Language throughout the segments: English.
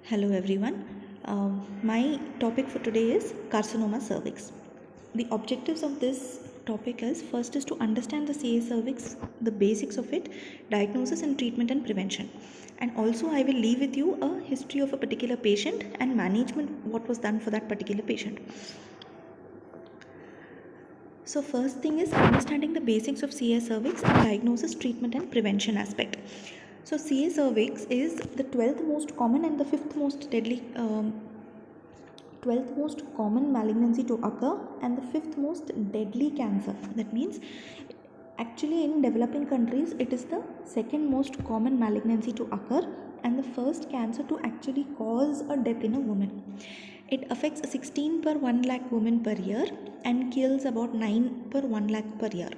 Hello everyone. My topic for today is carcinoma cervix. The objectives of this topic is first is to understand the CA cervix, the basics of it, diagnosis and treatment and prevention. And also I will leave with you a history of a particular patient and management what was done for that particular patient. So first thing is understanding the basics of CA cervix and diagnosis, treatment and prevention aspect. So CA cervix is the 12th most common and the 5th most deadly 12th most common malignancy to occur and the 5th most deadly cancer. That means actually in developing countries it is the second most common malignancy to occur and the first cancer to actually cause a death in a woman. It affects 16 per 1 lakh women per year and kills about 9 per 1 lakh per year.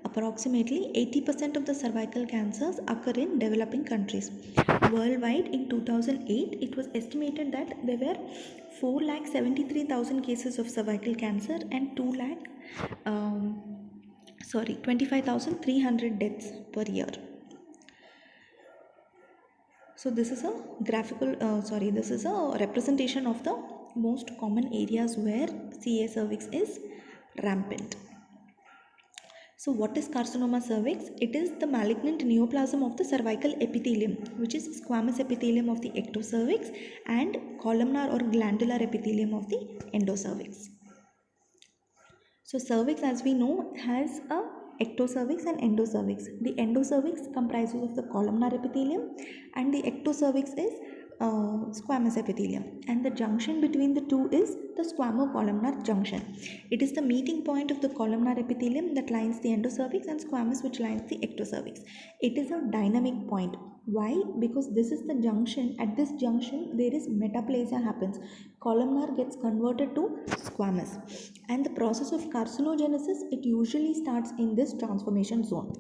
Approximately 80% of the cervical cancers occur in developing countries. Worldwide in 2008, it was estimated that there were 4,73,000 cases of cervical cancer and 25,300 deaths per year. So this is a this is a representation of the most common areas where CA cervix is rampant. So what is carcinoma cervix? It is the malignant neoplasm of the cervical epithelium, which is squamous epithelium of the ectocervix and columnar or glandular epithelium of the endocervix. So cervix, as we know, has a ectocervix and endocervix. The endocervix comprises of the columnar epithelium and the ectocervix is squamous epithelium, and the junction between the two is the squamo-columnar junction. It is the meeting point of the columnar epithelium that lines the endocervix and squamous which lines the ectocervix. It is a dynamic point. Why? Because this is the junction. At this junction there is metaplasia happens. Columnar gets converted to squamous, and the process of carcinogenesis, it usually starts in this transformation zone.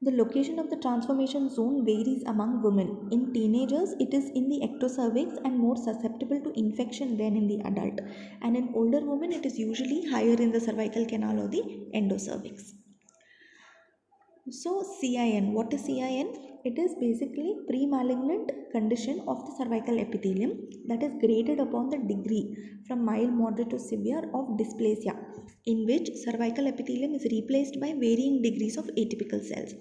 The location of the transformation zone varies among women. In teenagers, it is in the ectocervix and more susceptible to infection than in the adult. And in older women, it is usually higher in the cervical canal or the endocervix. So CIN, what is CIN? It is basically pre-malignant condition of the cervical epithelium that is graded upon the degree from mild, moderate to severe of dysplasia, in which cervical epithelium is replaced by varying degrees of atypical cells.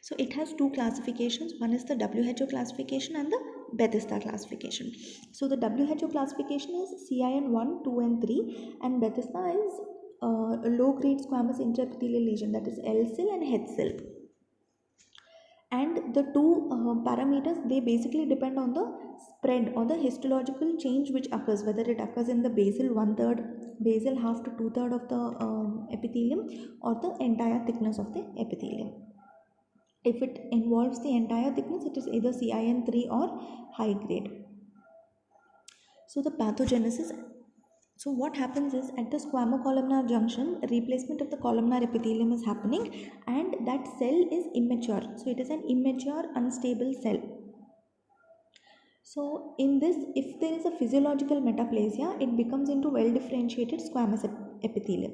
So it has two classifications. One is the WHO classification and the Bethesda classification. So the WHO classification is CIN 1, 2 and 3, and Bethesda is a low-grade squamous intraepithelial lesion, that is L-cell and H-cell. And the two parameters, they basically depend on the spread or the histological change which occurs, whether it occurs in the basal 1/3, basal half to 2/3 of the epithelium, or the entire thickness of the epithelium. If it involves the entire thickness, it is either CIN 3 or high grade. So the pathogenesis. So what happens is, at the squamo-columnar junction, replacement of the columnar epithelium is happening and that cell is immature. So it is an immature, unstable cell. So in this, if there is a physiological metaplasia, it becomes into well-differentiated squamous epithelium.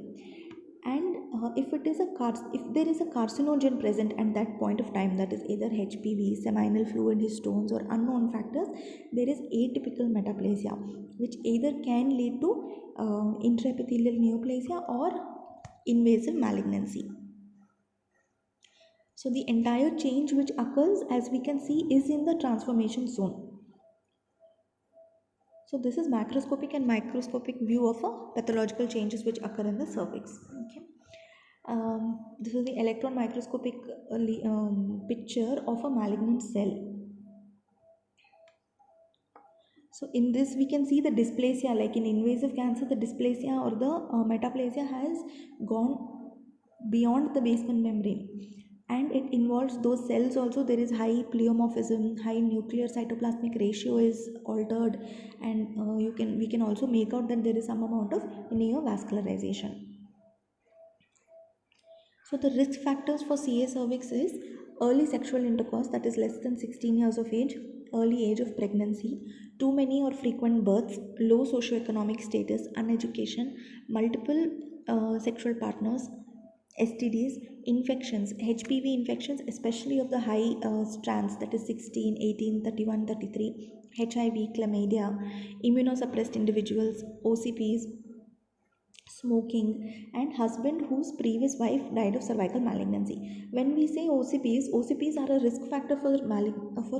And if there is a carcinogen present at that point of time, that is either HPV, seminal fluid, histones or unknown factors, there is atypical metaplasia, which either can lead to intraepithelial neoplasia or invasive malignancy. So the entire change which occurs, as we can see, is in the transformation zone. So this is macroscopic and microscopic view of pathological changes which occur in the cervix. Okay. This is the electron microscopic picture of a malignant cell. So in this we can see the dysplasia, like in invasive cancer, the dysplasia or the metaplasia has gone beyond the basement membrane. And it involves those cells also. There is high pleomorphism, high nuclear cytoplasmic ratio is altered, and we can also make out that there is some amount of neovascularization. So the risk factors for CA cervix is early sexual intercourse, that is less than 16 years of age, early age of pregnancy, too many or frequent births, low socioeconomic status, uneducation, multiple sexual partners, STDs, infections, HPV infections, especially of the high strands, that is 16, 18, 31, 33, HIV, chlamydia, immunosuppressed individuals, OCPs, smoking, and husband whose previous wife died of cervical malignancy. When we say OCPs are a risk factor for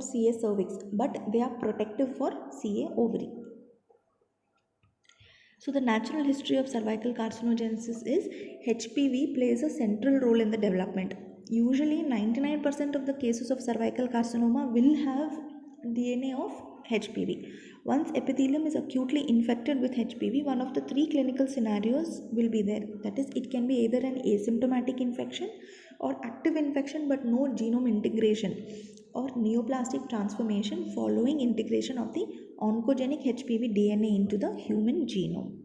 CA cervix, but they are protective for CA ovary. So the natural history of cervical carcinogenesis is HPV plays a central role in the development. Usually 99% of the cases of cervical carcinoma will have DNA of HPV. Once epithelium is acutely infected with HPV, one of the three clinical scenarios will be there. That is, it can be either an asymptomatic infection or active infection but no genome integration, or neoplastic transformation following integration of the oncogenic HPV DNA into the human genome.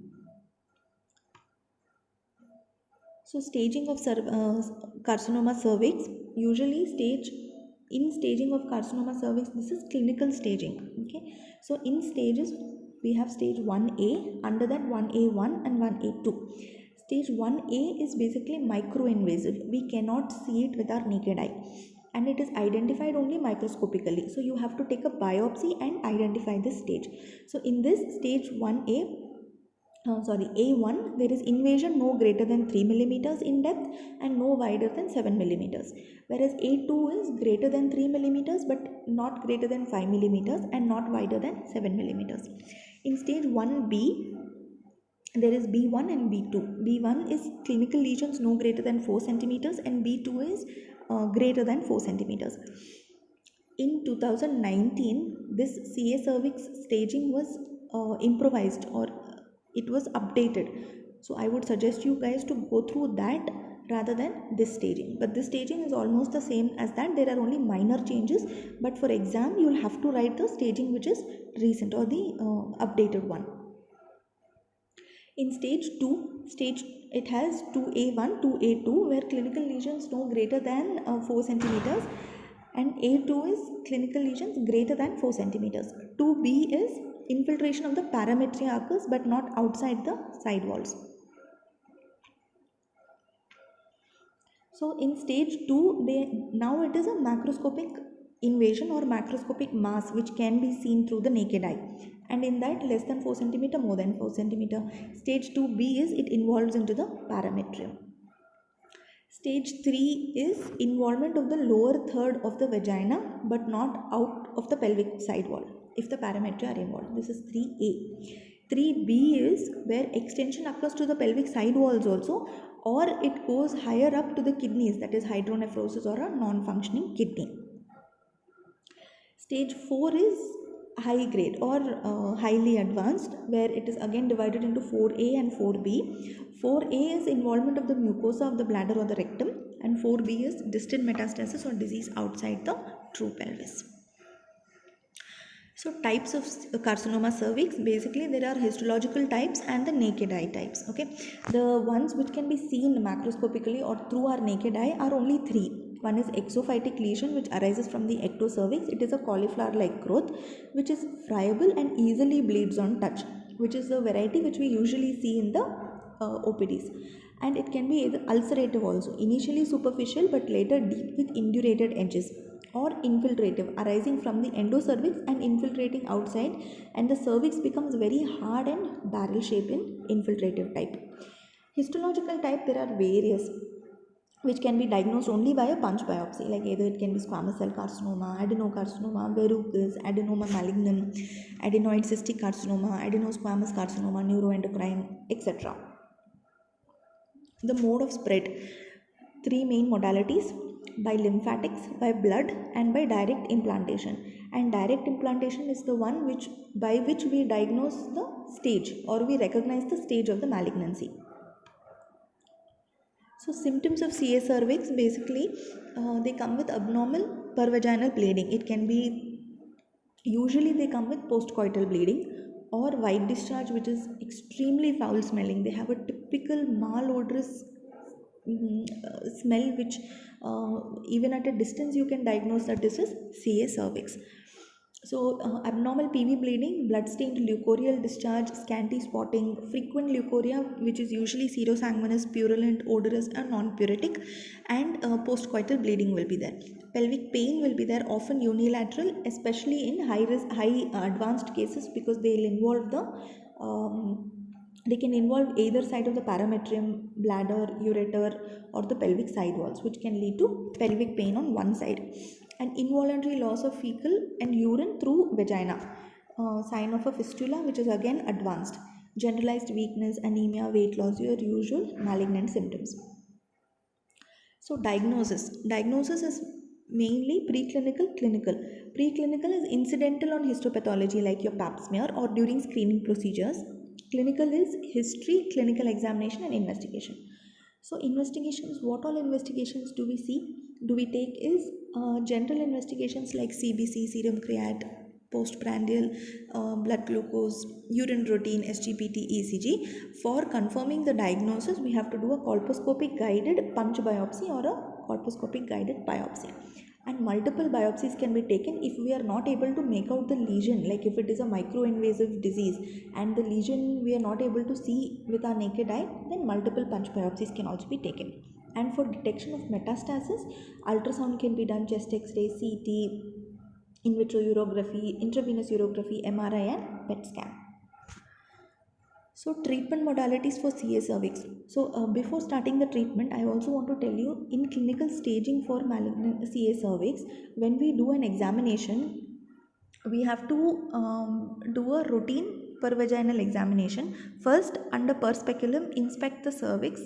So staging of carcinoma cervix, usually staging of carcinoma cervix, this is clinical staging. Okay, so in stages we have stage 1A, under that 1A1 and 1A2. Stage 1A is basically microinvasive. We cannot see it with our naked eye, and it is identified only microscopically. So you have to take a biopsy and identify this stage. So in this stage 1A, A1, there is invasion no greater than 3 millimeters in depth and no wider than 7 millimeters. Whereas A2 is greater than 3 millimeters but not greater than 5 millimeters and not wider than 7 millimeters. In stage 1B, there is B1 and B2. B1 is clinical lesions no greater than 4 centimeters and B2 is greater than 4 centimeters. In 2019, this CA cervix staging was improvised, or it was updated. So I would suggest you guys to go through that rather than this staging. But this staging is almost the same as that. There are only minor changes, but for exam you will have to write the staging which is recent or the updated one. In stage 2, it has 2A1, 2A2, where clinical lesions no greater than 4 centimeters, and A2 is clinical lesions greater than 4 centimeters. 2B is infiltration of the parametria occurs but not outside the side walls. So in stage 2, now it is a macroscopic invasion or macroscopic mass which can be seen through the naked eye, and in that less than 4 centimeter, more than 4 centimeter. Stage 2B is it involves into the parametrium. Stage 3 is involvement of the lower third of the vagina but not out of the pelvic side wall if the parametria are involved. This is 3A. 3B is where extension occurs to the pelvic side walls also, or it goes higher up to the kidneys, that is hydronephrosis or a non-functioning kidney. Stage 4 is high grade or highly advanced, where it is again divided into 4A and 4B. 4A is involvement of the mucosa of the bladder or the rectum, and 4B is distant metastasis or disease outside the true pelvis. So types of carcinoma cervix, basically there are histological types and the naked eye types. Okay, the ones which can be seen macroscopically or through our naked eye are only three. One is exophytic lesion, which arises from the ectocervix. It is a cauliflower-like growth which is friable and easily bleeds on touch, which is the variety which we usually see in the OPDs. And it can be either ulcerative also, initially superficial but later deep with indurated edges, or infiltrative, arising from the endocervix and infiltrating outside, and the cervix becomes very hard and barrel shaped in infiltrative type. Histological type, there are various which can be diagnosed only by a punch biopsy, like either it can be squamous cell carcinoma, adenocarcinoma, verrucous, adenoma malignum, adenoid cystic carcinoma, adenosquamous carcinoma, neuroendocrine, etc. The mode of spread, three main modalities: by lymphatics, by blood, and by direct implantation. And direct implantation is the one by which we diagnose the stage, or we recognize the stage of the malignancy. So symptoms of CA cervix, basically they come with abnormal pervaginal bleeding. It can be, usually they come with postcoital bleeding, or white discharge which is extremely foul smelling. They have a typical malodorous smell which even at a distance you can diagnose that this is CA cervix. So, abnormal PV bleeding, blood-stained leukoreal discharge, scanty spotting, frequent leukorrhea, which is usually serosanguinous, purulent, odorous, and non-puritic, and postcoital bleeding will be there. Pelvic pain will be there, often unilateral, especially in advanced cases, because they can involve either side of the parametrium, bladder, ureter, or the pelvic side walls, which can lead to pelvic pain on one side. And involuntary loss of fecal and urine through vagina, sign of a fistula, which is again advanced. Generalized weakness, anemia, weight loss, your usual malignant symptoms. So diagnosis is mainly preclinical, clinical. Preclinical is incidental on histopathology like your pap smear or during screening procedures. Clinical is history, clinical examination, and investigation. So investigations, what all investigations do we see, do we take is general investigations like CBC, serum creat, postprandial blood glucose, urine routine, SGPT, ECG. For confirming the diagnosis, we have to do a colposcopic guided punch biopsy or a colposcopic guided biopsy. And multiple biopsies can be taken if we are not able to make out the lesion, like if it is a microinvasive disease and the lesion we are not able to see with our naked eye, then multiple punch biopsies can also be taken. And for detection of metastasis, ultrasound can be done, chest x-ray, CT, in vitro urography, intravenous urography, MRI, and PET scan. So treatment modalities for CA cervix. So before starting the treatment, I also want to tell you, in clinical staging for malignant CA cervix, when we do an examination, we have to do a routine pervaginal examination. First, under per speculum, inspect the cervix.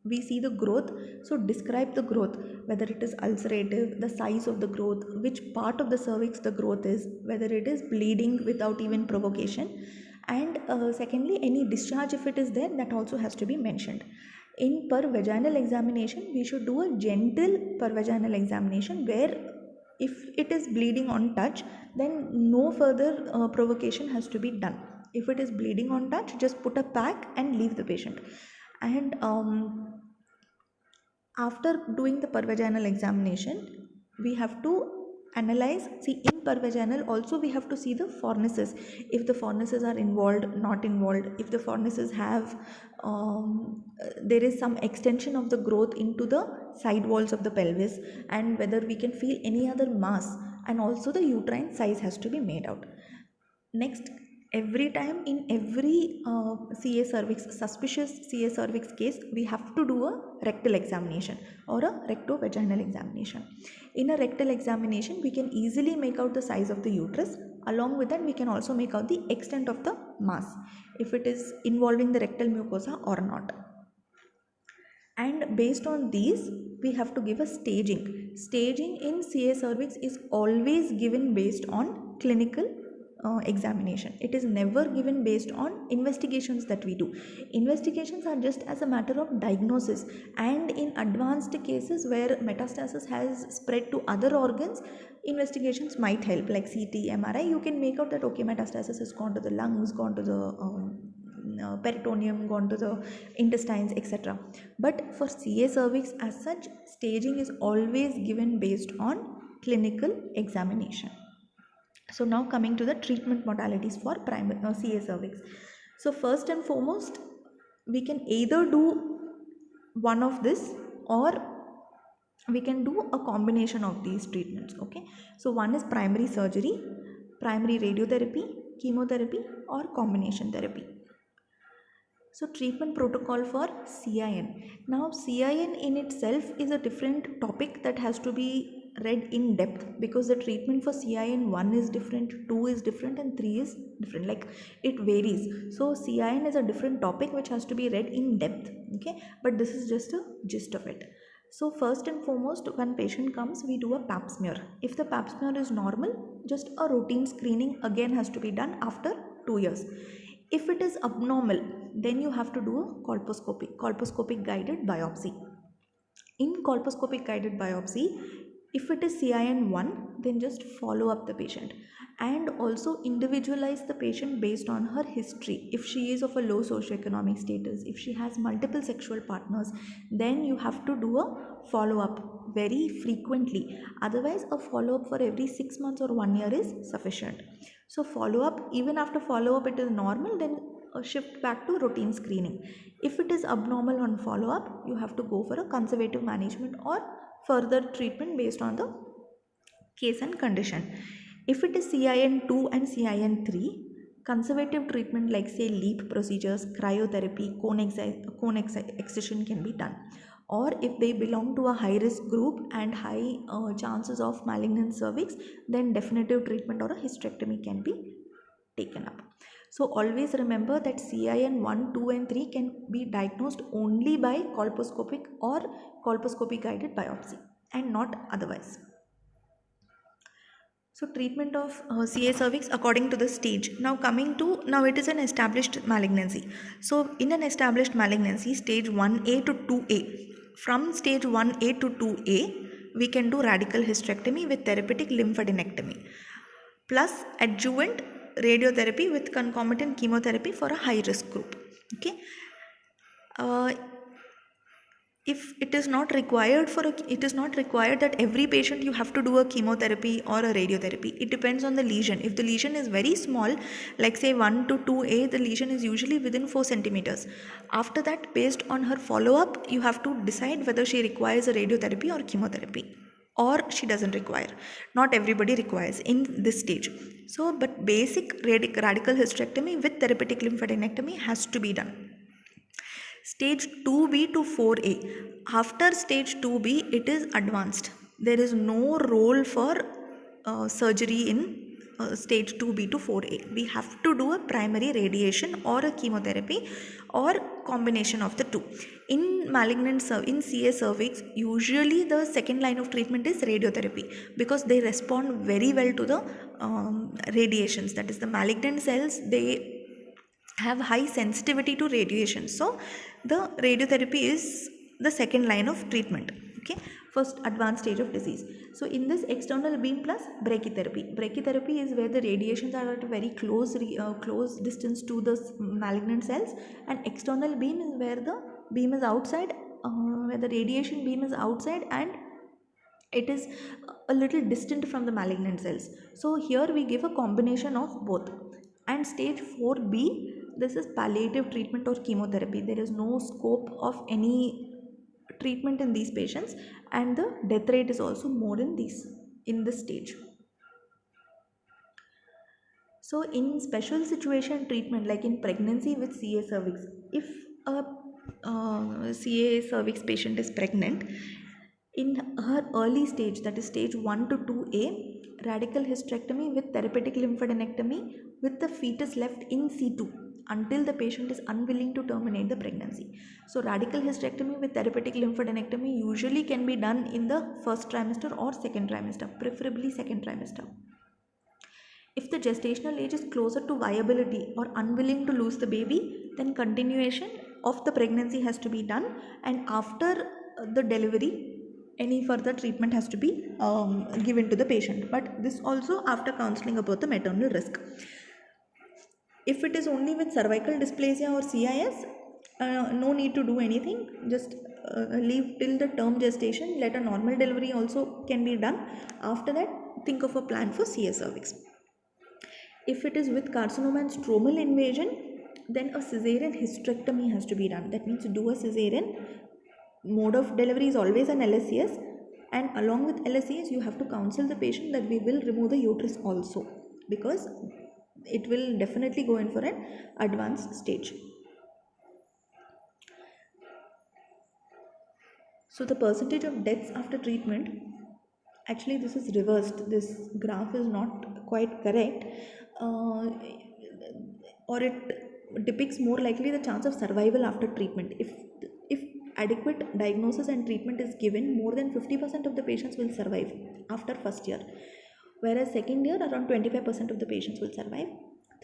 We see the growth. So describe the growth, whether it is ulcerative, the size of the growth, which part of the cervix the growth is, whether it is bleeding without even provocation. And secondly, any discharge, if it is there, that also has to be mentioned. In per vaginal examination, we should do a gentle per vaginal examination where if it is bleeding on touch, then no further provocation has to be done. If it is bleeding on touch, just put a pack and leave the patient. And after doing the per vaginal examination, we have to analyze, see, in per vaginal also we have to see the fornices, if the fornices are involved, not involved, if the fornices have there is some extension of the growth into the side walls of the pelvis, and whether we can feel any other mass, and also the uterine size has to be made out. Next, every time in every CA cervix, suspicious CA cervix case, we have to do a rectal examination or a rectovaginal examination. In a rectal examination, we can easily make out the size of the uterus. Along with that, we can also make out the extent of the mass, if it is involving the rectal mucosa or not. And based on these, we have to give a staging. Staging in CA cervix is always given based on clinical examination. It is never given based on investigations that we do. Investigations are just as a matter of diagnosis, and in advanced cases where metastasis has spread to other organs, investigations might help, like CT, MRI. You can make out that okay, metastasis has gone to the lungs, gone to the peritoneum, gone to the intestines, etc. But for CA cervix as such, staging is always given based on clinical examination. So now coming to the treatment modalities for CA cervix. So first and foremost, we can either do one of this, or we can do a combination of these treatments. Okay, so one is primary surgery, primary radiotherapy, chemotherapy, or combination therapy. So treatment protocol for CIN. Now CIN in itself is a different topic that has to be read in depth, because the treatment for CIN 1 is different, 2 is different, and 3 is different, like it varies. So CIN is a different topic which has to be read in depth. Okay, but this is just a gist of it. So first and foremost, when patient comes, we do a pap smear. If the pap smear is normal, just a routine screening again has to be done after 2 years. If it is abnormal, then you have to do a colposcopic guided biopsy. In colposcopic guided biopsy, If it is CIN1, then just follow up the patient and also individualize the patient based on her history. If she is of a low socioeconomic status, if she has multiple sexual partners, then you have to do a follow up very frequently. Otherwise, a follow up for every 6 months or 1 year is sufficient. So, follow up, even after follow up, it is normal, then shift back to routine screening. If it is abnormal on follow up, you have to go for a conservative management or further treatment based on the case and condition. If it is CIN2 and CIN3, conservative treatment like say LEEP procedures, cryotherapy, cone excision can be done. Or if they belong to a high risk group and high chances of malignant cervix, then definitive treatment or a hysterectomy can be taken up. So always remember that CIN 1, 2 and 3 can be diagnosed only by colposcopic or colposcopy guided biopsy and not otherwise. So treatment of CA cervix according to the stage. Now it is an established malignancy. So in an established malignancy, stage 1A to 2A. From stage 1A to 2A, we can do radical hysterectomy with therapeutic lymphadenectomy plus adjuvant radiotherapy with concomitant chemotherapy for a high risk group. Okay. If it is not required it is not required that every patient you have to do a chemotherapy or a radiotherapy. It depends on the lesion. If the lesion is very small, like say 1 to 2A, the lesion is usually within 4 centimeters. After that, based on her follow-up, you have to decide whether she requires a radiotherapy or chemotherapy, or she doesn't require. Not everybody requires in this stage. So, but basic radical hysterectomy with therapeutic lymphadenectomy has to be done. Stage 2B to 4A. After stage 2B, it is advanced. There is no role for surgery in stage 2B to 4A. We have to do a primary radiation or a chemotherapy or combination of the two. In in CA cervix, usually the second line of treatment is radiotherapy because they respond very well to the radiations. That is, the malignant cells, they have high sensitivity to radiation. So the radiotherapy is the second line of treatment. Okay, first advanced stage of disease. So in this, external beam plus brachytherapy is where the radiations are at a very close distance to the malignant cells, and external beam is where the beam is outside, where the radiation beam is outside and it is a little distant from the malignant cells. So here we give a combination of both. And stage 4B, this is palliative treatment or chemotherapy. There is no scope of any treatment in these patients, and the death rate is also more in this stage. So in special situation treatment, like in pregnancy with CA cervix, if a CA cervix patient is pregnant, in her early stage, that is stage 1 to 2A, radical hysterectomy with therapeutic lymphadenectomy with the fetus left in situ until the patient is unwilling to terminate the pregnancy. So radical hysterectomy with therapeutic lymphadenectomy usually can be done in the first trimester or second trimester, preferably second trimester. If the gestational age is closer to viability or unwilling to lose the baby, then continuation of the pregnancy has to be done, and after the delivery, any further treatment has to be given to the patient, but this also after counseling about the maternal risk. If it is only with cervical dysplasia or CIS, no need to do anything, just leave till the term gestation, let a normal delivery also can be done. After that, think of a plan for CA cervix. If it is with carcinoma and stromal invasion, then a cesarean hysterectomy has to be done. That means do a cesarean. Mode of delivery is always an LSCS, and along with LSCS you have to counsel the patient that we will remove the uterus also, because it will definitely go in for an advanced stage. So the percentage of deaths after treatment, actually this is reversed, this graph is not quite correct, or it depicts more likely the chance of survival after treatment. If adequate diagnosis and treatment is given, more than 50% of the patients will survive after first year, whereas second year around 25% of the patients will survive.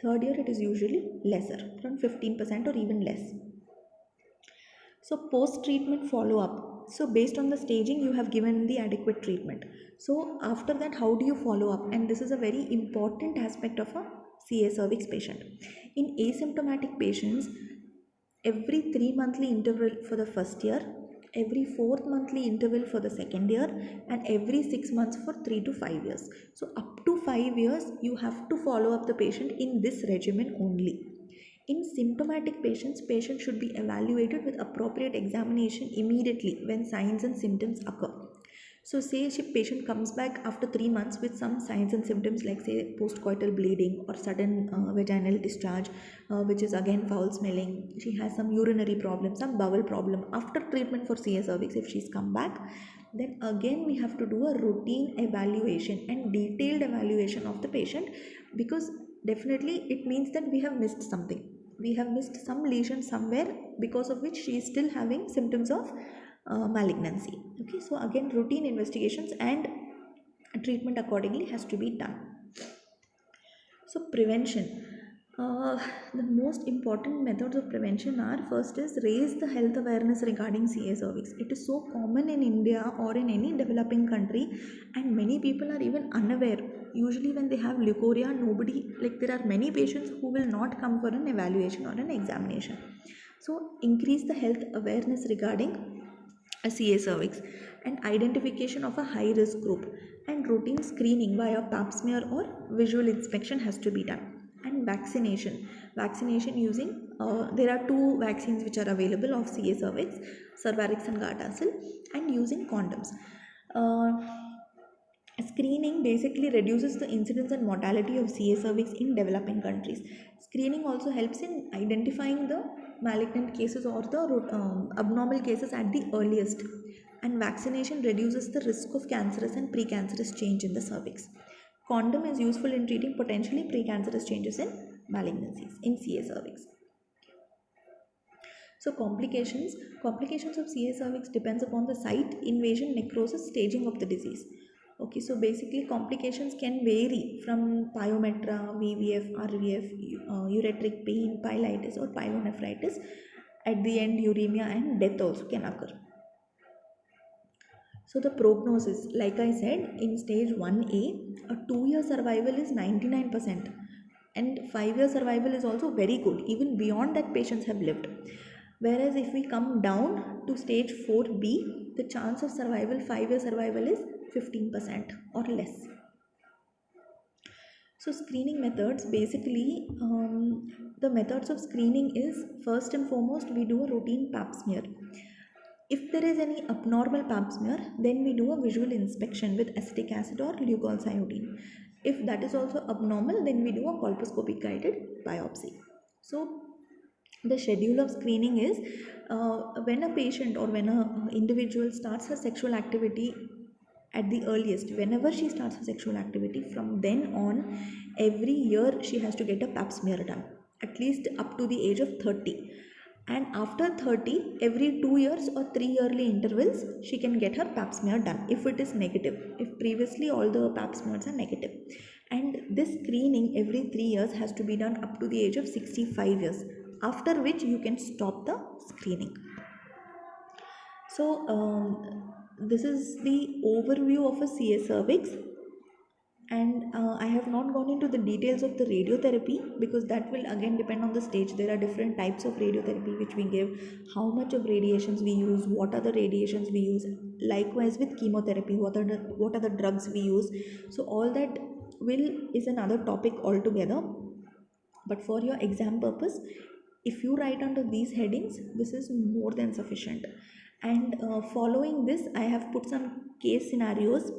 Third year it is usually lesser, around 15% or even less. So post treatment follow up, So based on the staging, you have given the adequate treatment. So after that, how do you follow up? And this is a very important aspect of a CA cervix patient. In asymptomatic patients, every 3 monthly interval for the first year, every fourth monthly interval for the second year, and every 6 months for 3 to 5 years. So up to 5 years, you have to follow up the patient in this regimen only. In symptomatic patients, patients should be evaluated with appropriate examination immediately when signs and symptoms occur. So say if patient comes back after 3 months with some signs and symptoms like say postcoital bleeding or sudden vaginal discharge, which is again foul smelling, she has some urinary problem, some bowel problem. After treatment for CA cervix, if she's come back, then again we have to do a routine evaluation and detailed evaluation of the patient, because definitely it means that we have missed something. We have missed some lesion somewhere, because of which she is still having symptoms of malignancy. Okay, so again routine investigations and treatment accordingly has to be done. So prevention, the most important methods of prevention are: first is raise the health awareness regarding CA cervix. It is so common in India or in any developing country, and many people are even unaware. Usually when they have leukorrhea, nobody, like there are many patients who will not come for an evaluation or an examination. So increase the health awareness regarding a CA cervix and identification of a high risk group, and routine screening via pap smear or visual inspection has to be done. And vaccination using there are two vaccines which are available of CA cervix, Cervarix and Gardasil, and using condoms. Screening basically reduces the incidence and mortality of CA cervix in developing countries. Screening also helps in identifying the malignant cases or the abnormal cases at the earliest. And vaccination reduces the risk of cancerous and precancerous change in the cervix. Condom is useful in treating potentially precancerous changes in malignancies in CA cervix. So complications of CA cervix depends upon the site, invasion, necrosis, staging of the disease. Okay, so basically complications can vary from pyometra, VVF, RVF, ureteric pain, pyelitis or pyelonephritis. At the end, uremia and death also can occur. So the prognosis, like I said, in stage 1A, a 2-year survival is 99%, and 5-year survival is also very good. Even beyond that, patients have lived. Whereas if we come down to stage 4B, the chance of survival, 5-year survival, is 15% or less. So screening methods, basically the methods of screening is, first and foremost, we do a routine pap smear. If there is any abnormal pap smear, then we do a visual inspection with acetic acid or Lugol's iodine. If that is also abnormal, then we do a colposcopic guided biopsy. So the schedule of screening is when a patient or when an individual starts her sexual activity, at the earliest, whenever she starts her sexual activity, from then on, every year she has to get a pap smear done, at least up to the age of 30. And after 30, every 2 years or 3 yearly intervals, she can get her pap smear done if it is negative, if previously all the pap smears are negative. And this screening every 3 years has to be done up to the age of 65 years, after which you can stop the screening. So this is the overview of a CA cervix, and I have not gone into the details of the radiotherapy, because that will again depend on the stage. There are different types of radiotherapy which we give, how much of radiations we use, what are the radiations we use. Likewise with chemotherapy, what are the drugs we use. So all that is another topic altogether. But for your exam purpose, if you write under these headings, this is more than sufficient. And following this, I have put some case scenarios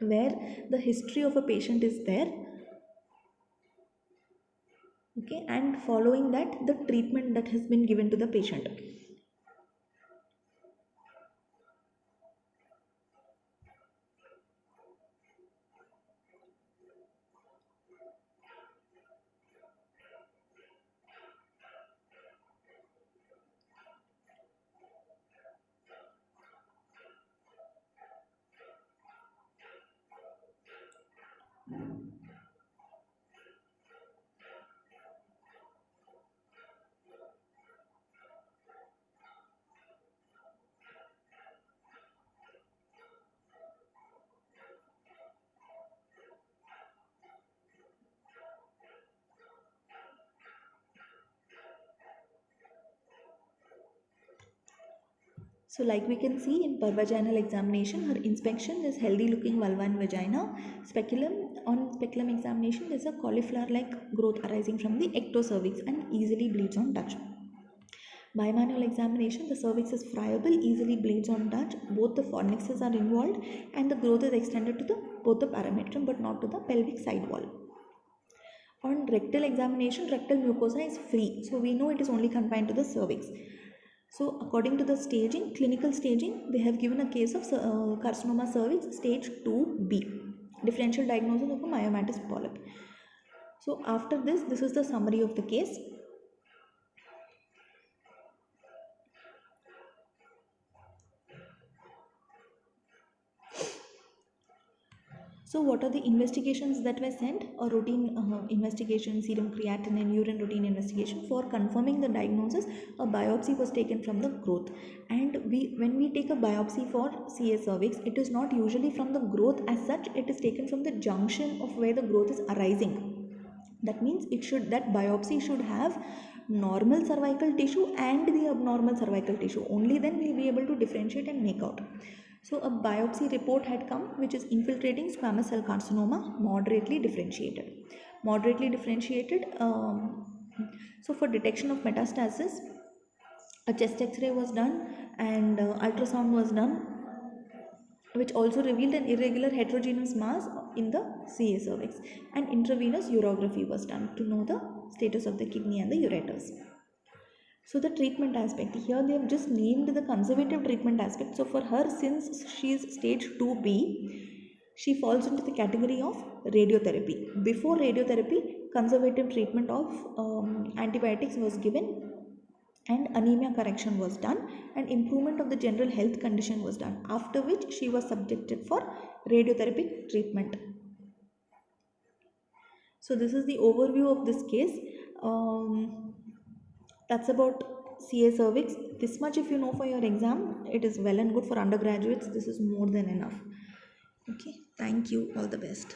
where the history of a patient is there. Okay, and following that, the treatment that has been given to the patient. So like we can see in per vaginal examination, her inspection is healthy looking vulva and vagina. Speculum, on speculum examination, there is a cauliflower like growth arising from the ectocervix and easily bleeds on touch. Bimanual examination, the cervix is friable, easily bleeds on touch, both the fornixes are involved and the growth is extended to both the parametrium but not to the pelvic side wall. On rectal examination, rectal mucosa is free, so we know it is only confined to the cervix. So according to the staging, clinical staging, they have given a case of carcinoma cervix stage 2B, differential diagnosis of a myomatous polyp. So after this is the summary of the case. So what are the investigations that were sent? A routine investigation, serum creatinine, urine routine investigation. For confirming the diagnosis, a biopsy was taken from the growth. And when we take a biopsy for CA cervix, it is not usually from the growth as such, it is taken from the junction of where the growth is arising. That means that biopsy should have normal cervical tissue and the abnormal cervical tissue. Only then we will be able to differentiate and make out. So a biopsy report had come which is infiltrating squamous cell carcinoma, moderately differentiated. So for detection of metastasis, a chest x-ray was done and ultrasound was done, which also revealed an irregular heterogeneous mass in the CA cervix, and intravenous urography was done to know the status of the kidney and the ureters. So the treatment aspect, here they have just named the conservative treatment aspect. So for her, since she is stage 2B, she falls into the category of radiotherapy. Before radiotherapy, conservative treatment of antibiotics was given and anemia correction was done and improvement of the general health condition was done, after which she was subjected for radiotherapy treatment. So this is the overview of this case. That's about CA cervix. This much if you know for your exam, it is well and good. For undergraduates, this is more than enough. Okay, thank you, all the best.